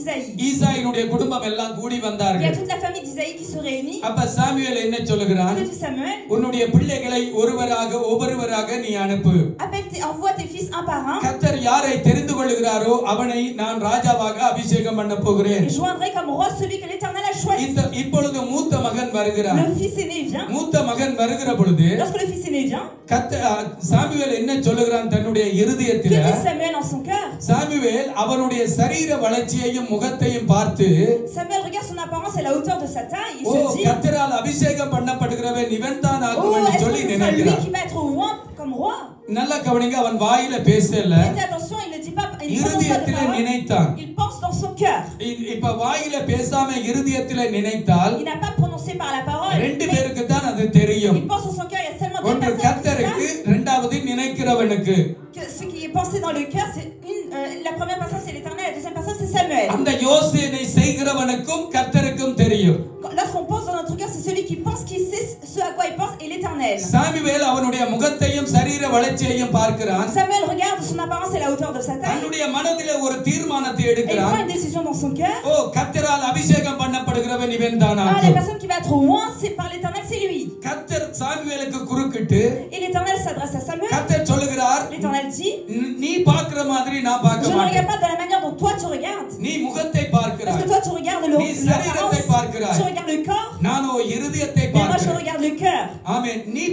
d'Isaïe. ஈசாயினுடைய குடும்பம் எல்லாம் கூடி Il y a வந்தார்கள். toute la famille d'Isaïe qui se réunit. அப்ப சாமுவேல் என்ன சொல்லுகிறான்? Que dit Samuel? உன்னுடைய பிள்ளைகளை ஒவ்வொருவராக நீ அனுப்பு. Envoie tes fils un par un. கர்த்தர் யாரை தெரிந்து கொள்ளுகிறாரோ அவனை நான் ராஜாவாக அபிஷேகம் பண்ண போகிறேன். Et je joindrai comme roi celui que l'Éternel a choisi. இப்பொழுது மூத்த மகன் வருகிறான். Le fils aîné vient. மூத்த மகன் வருகிற பொழுது Lorsque le fils aîné vient, Samuel என்ன சொல்லுகிறான் தன்னுடைய que இருதயத்திலே? dit Samuel en son cœur? Samuel அவனுடைய சரீர வளர்ச்சியையும் முகத்தையும் பார்த்து Samuel regarde son apparence et la hauteur de sa taille. Il ஓ se dit, கர்த்தரால் அபிஷேகம் பண்ணப்படுகிறவன் இவன் தான் oh, ஆகும் என்று est-ce சொல்லி que ce sera lui நினைக்கிறான். qui va être roi comme roi? நல்ல கவனிங்க, அவன் வாயில பேசல, Faites attention, il ne dit pas, il ne prononce pas de இருதயத்திலே parole. நினைத்தான். Il pense dans son cœur. இப்ப வாயில பேசாம இருதயத்திலே நினைத்தால் Il n'a pas prononcé par la parole. ரெண்டு Mais பேருக்கு தான் அது தெரியும். il pense dans son cœur. Il y a seulement deux ஒன்று personnes qui கர்த்தருக்கு, savent இரண்டாவது நினைக்கிறவனுக்கு. que ce qui est pensé dans le cœur, c'est la première personne c'est l'Éternel, la deuxième personne c'est Samuel. அந்த யோசனை செய்கிறவனுக்கும் கர்த்தருக்கும் தெரியும். Lorsqu'on pense dans notre cœur, c'est celui qui pense, qui sait ce à quoi il pense, et l'Éternel. Samuel அவனுடைய முகத்தையும் சரீர வளர்ச்சியையும் பார்க்கிறான். Samuel regarde son apparence et la hauteur de sa taille. தன்னுடைய மனதிலே ஒரு தீர்மானத்தை Et il எடுக்கிறான். prend une décision dans son cœur. ஓ கர்த்தரால் அபிஷேகம் பண்ணப்படுகிறவன் இவன் தானா? Ah, la personne qui va être roi, c'est par l'Éternel, c'est lui. கர்த்தர் சாமுவேலுக்கு குறுக்கிட்டு Et l'Éternel s'adresse à Samuel. கர்த்தர் சொல்லுகிறார், L'Éternel dit, நீ பார்க்கிற மாதிரி நான் je பார்க்க ne regarde மாட்டேன். pas de la manière dont toi tu regardes. நீ முகத்தை Parce பார்க்கிறாய், que toi tu regardes நீ சரீரத்தை l'apparence, பார்க்கிறாய், tu regardes le corps, நானோ இருதயத்தை mais moi je பார்க்கிறேன். regarde le cœur. ஆமென். நீ